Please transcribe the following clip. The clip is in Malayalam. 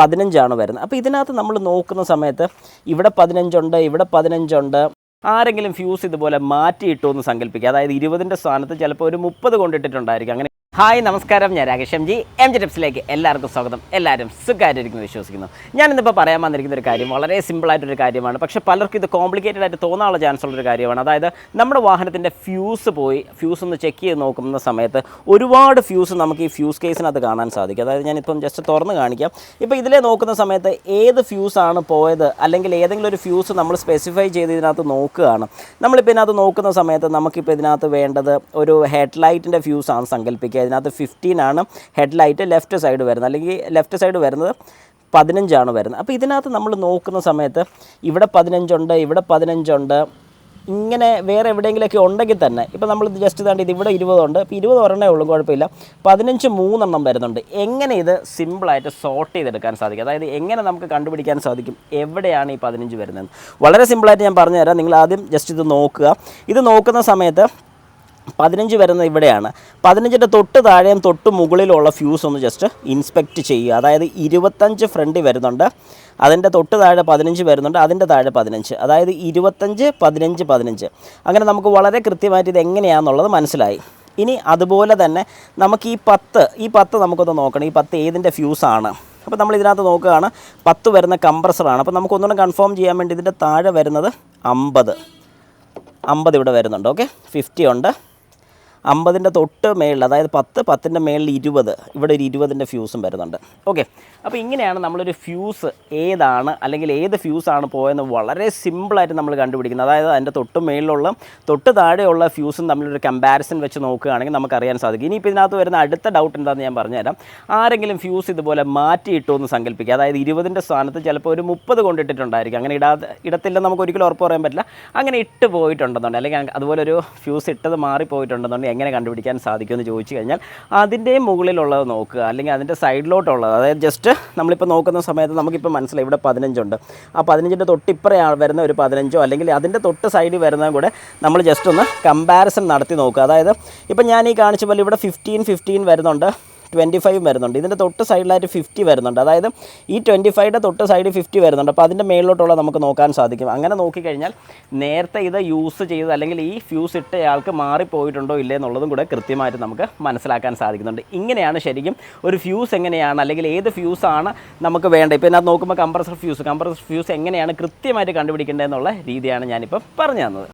15 വരുന്നത്. അപ്പോൾ ഇതിനകത്ത് നമ്മൾ നോക്കുന്ന സമയത്ത് ഇവിടെ 15 ഉണ്ട്, ഇവിടെ 15 ഉണ്ട്. ആരെങ്കിലും ഫ്യൂസ് ഇതുപോലെ മാറ്റിയിട്ടു എന്ന് സങ്കല്പിക്കുക. അതായത് 20ൻ്റെ സ്ഥാനത്ത് ചിലപ്പോൾ ഒരു 30 കൊണ്ടിട്ടിട്ടുണ്ടായിരിക്കും. അങ്ങനെ ഹായ് നമസ്കാരം, ഞാൻ രാകേഷ് എം ജി ടിപ്സിലേക്ക് എല്ലാവർക്കും സ്വാഗതം. എല്ലാവരും സുഖമായിട്ടിരിക്കുന്നു വിശ്വസിക്കുന്നു. ഞാനിന്നിപ്പോൾ പറയാൻ വന്നിരിക്കുന്ന ഒരു കാര്യം വളരെ സിമ്പിളായിട്ടൊരു കാര്യമാണ്. പക്ഷേ പലർക്കും ഇത് കോംപ്ലിക്കേറ്റഡ് ആയിട്ട് തോന്നാനുള്ള ചാൻസ് ഉള്ളൊരു കാര്യമാണ്. അതായത് നമ്മുടെ വാഹനത്തിൻ്റെ ഫ്യൂസ് പോയി ഫ്യൂസ് ഒന്ന് ചെക്ക് ചെയ്ത് നോക്കുന്ന സമയത്ത് ഒരുപാട് ഫ്യൂസ് നമുക്ക് ഈ ഫ്യൂസ് കേസിനകത്ത് കാണാൻ സാധിക്കും. അതായത് ഞാനിപ്പം ജസ്റ്റ് തുറന്ന് കാണിക്കാം. ഇപ്പോൾ ഇതിലെ നോക്കുന്ന സമയത്ത് ഏത് ഫ്യൂസാണ് പോയത്, അല്ലെങ്കിൽ ഏതെങ്കിലും ഒരു ഫ്യൂസ് നമ്മൾ സ്പെസിഫൈ ചെയ്ത് ഇതിനകത്ത് നോക്കുകയാണ്. നമ്മളിപ്പോൾ ഇതിനകത്ത് നോക്കുന്ന സമയത്ത് നമുക്കിപ്പോൾ ഇതിനകത്ത് വേണ്ടത് ഒരു ഹെഡ്ലൈറ്റിൻ്റെ ഫ്യൂസാണ് സങ്കല്പിക്കുക. ഇതിനകത്ത് 15 ആണ് ഹെഡ്ലൈറ്റ് ലെഫ്റ്റ് സൈഡ് വരുന്നത്, അല്ലെങ്കിൽ ലെഫ്റ്റ് സൈഡ് വരുന്നത് 15 വരുന്നത്. അപ്പോൾ ഇതിനകത്ത് നമ്മൾ നോക്കുന്ന സമയത്ത് ഇവിടെ 15 ഉണ്ട്, ഇവിടെ 15 ഉണ്ട്. ഇങ്ങനെ വേറെ എവിടെയെങ്കിലുമൊക്കെ ഉണ്ടെങ്കിൽ തന്നെ ഇപ്പോൾ നമ്മൾ ജസ്റ്റ് താണ്ടി ഇത് ഇവിടെ 20 ഉണ്ട്. ഇപ്പോൾ 20 ഒരെണ്ണേ ഉള്ളൂ, കുഴപ്പമില്ല. 15 3 വരുന്നുണ്ട്. എങ്ങനെ ഇത് സിമ്പിളായിട്ട് സോർട്ട് ചെയ്തെടുക്കാൻ സാധിക്കും, അതായത് എങ്ങനെ നമുക്ക് കണ്ടുപിടിക്കാൻ സാധിക്കും എവിടെയാണ് ഈ 15 വരുന്നത്? വളരെ സിമ്പിളായിട്ട് ഞാൻ പറഞ്ഞുതരാം. നിങ്ങൾ ആദ്യം ജസ്റ്റ് ഇത് നോക്കുക. ഇത് നോക്കുന്ന സമയത്ത് 15 വരുന്നത് ഇവിടെയാണ്. 15ൻ്റെ തൊട്ട് താഴെയും തൊട്ട് മുകളിലുള്ള ഫ്യൂസ് ഒന്ന് ജസ്റ്റ് ഇൻസ്പെക്റ്റ് ചെയ്യുക. അതായത് 25 ഫ്രണ്ടിൽ വരുന്നുണ്ട്, അതിൻ്റെ തൊട്ട് താഴെ 15 വരുന്നുണ്ട്, അതിൻ്റെ താഴെ 15. അതായത് 25 15 15. അങ്ങനെ നമുക്ക് വളരെ കൃത്യമായിട്ട് ഇത് എങ്ങനെയാണെന്നുള്ളത് മനസ്സിലായി. ഇനി അതുപോലെ തന്നെ നമുക്ക് ഈ 10 നമുക്കൊന്ന് നോക്കണം. ഈ 10 ഏതിൻ്റെ ഫ്യൂസാണ്? അപ്പോൾ നമ്മൾ ഇതിനകത്ത് നോക്കുകയാണ്. 10 വരുന്ന കംപ്രസറാണ്. അപ്പോൾ നമുക്കൊന്നുകൂടെ കൺഫേം ചെയ്യാൻ വേണ്ടി ഇതിൻ്റെ താഴെ വരുന്നത് 50 ഇവിടെ വരുന്നുണ്ട്. ഓക്കെ, 50 ഉണ്ട്. 50ൻ്റെ തൊട്ട് മേളിൽ, അതായത് 10ൻ്റെ മേളിൽ 20, ഇവിടെ ഒരു 20ൻ്റെ ഫ്യൂസും വരുന്നുണ്ട്. ഓക്കെ, അപ്പോൾ ഇങ്ങനെയാണ് നമ്മളൊരു ഫ്യൂസ് ഏതാണ്, അല്ലെങ്കിൽ ഏത് ഫ്യൂസാണ് പോയെന്ന് വളരെ സിമ്പിളായിട്ട് നമ്മൾ കണ്ടുപിടിക്കുന്നത്. അതായത് അതിൻ്റെ തൊട്ട് മേളിലുള്ള തൊട്ട് താഴെയുള്ള ഫ്യൂസും തമ്മിലൊരു കമ്പാരിസൺ വെച്ച് നോക്കുകയാണെങ്കിൽ നമുക്കറിയാൻ സാധിക്കും. ഇനിയിപ്പോൾ ഇതിനകത്ത് വരുന്ന അടുത്ത ഡൗട്ട് എന്താണെന്ന് ഞാൻ പറഞ്ഞുതരാം. ആരെങ്കിലും ഫ്യൂസ് ഇതുപോലെ മാറ്റിയിട്ടു എന്ന് സങ്കല്പിക്കുക. അതായത് 20ൻ്റെ സ്ഥാനത്ത് ചിലപ്പോൾ ഒരു 30 കൊണ്ടിട്ടിട്ടുണ്ടായിരിക്കും. അങ്ങനെ ഇടത്തില്ലെന്ന് നമുക്ക് ഒരിക്കലും ഉറപ്പ് പറയാൻ പറ്റില്ല. അങ്ങനെ ഇട്ട് പോയിട്ടുണ്ടെന്നുണ്ട്, അല്ലെങ്കിൽ അതുപോലെ ഒരു ഫ്യൂസ് ഇട്ടത് മാറിപ്പോയിട്ടുണ്ടെന്നുണ്ട് എങ്ങനെ കണ്ടുപിടിക്കാൻ സാധിക്കുമെന്ന് ചോദിച്ചു കഴിഞ്ഞാൽ അതിൻ്റെയും മുകളിലുള്ളത് നോക്കുക, അല്ലെങ്കിൽ അതിൻ്റെ സൈഡിലോട്ടുള്ളത്. അതായത് ജസ്റ്റ് നമ്മളിപ്പോൾ നോക്കുന്ന സമയത്ത് നമുക്കിപ്പോൾ മനസ്സിലായി ഇവിടെ 15 ഉണ്ട്. ആ 15ൻ്റെ തൊട്ടിപ്പുറേ വരുന്ന ഒരു 15, അല്ലെങ്കിൽ അതിൻ്റെ തൊട്ട് സൈഡിൽ വരുന്നതും കൂടെ നമ്മൾ ജസ്റ്റ് ഒന്ന് കമ്പാരിസൺ നടത്തി നോക്കുക. അതായത് ഇപ്പം ഞാൻ ഈ കാണിച്ച പോലെ ഇവിടെ 15 വരുന്നുണ്ട്, 25 വരുന്നുണ്ട്. ഇതിൻ്റെ തൊട്ട് സൈഡിലായിട്ട് 50 വരുന്നുണ്ട്. അതായത് ഈ 25ൻ്റെ തൊട്ട് സൈഡ് 50 വരുന്നുണ്ട്. അപ്പോൾ അതിൻ്റെ മേളിലോട്ടുള്ള നമുക്ക് നോക്കാൻ സാധിക്കും. അങ്ങനെ നോക്കിക്കഴിഞ്ഞാൽ നേരത്തെ ഇത് യൂസ് ചെയ്ത്, അല്ലെങ്കിൽ ഈ ഫ്യൂസ് ഇട്ടയാൾക്ക് മാറിപ്പോയിട്ടുണ്ടോ ഇല്ലേ എന്നുള്ളതും കൂടെ കൃത്യമായിട്ട് നമുക്ക് മനസ്സിലാക്കാൻ സാധിക്കുന്നുണ്ട്. ഇങ്ങനെയാണ് ശരിക്കും ഒരു ഫ്യൂസ് എങ്ങനെയാണ്, അല്ലെങ്കിൽ ഏത് ഫ്യൂസാണ് നമുക്ക് വേണ്ടത്. ഇപ്പോൾ ഇതിനകത്ത് നോക്കുമ്പോൾ കംപ്രസർ ഫ്യൂസ് എങ്ങനെയാണ് കൃത്യമായിട്ട് കണ്ടുപിടിക്കേണ്ടതെന്നുള്ള രീതിയാണ് ഞാനിപ്പോൾ പറഞ്ഞു തന്നത്.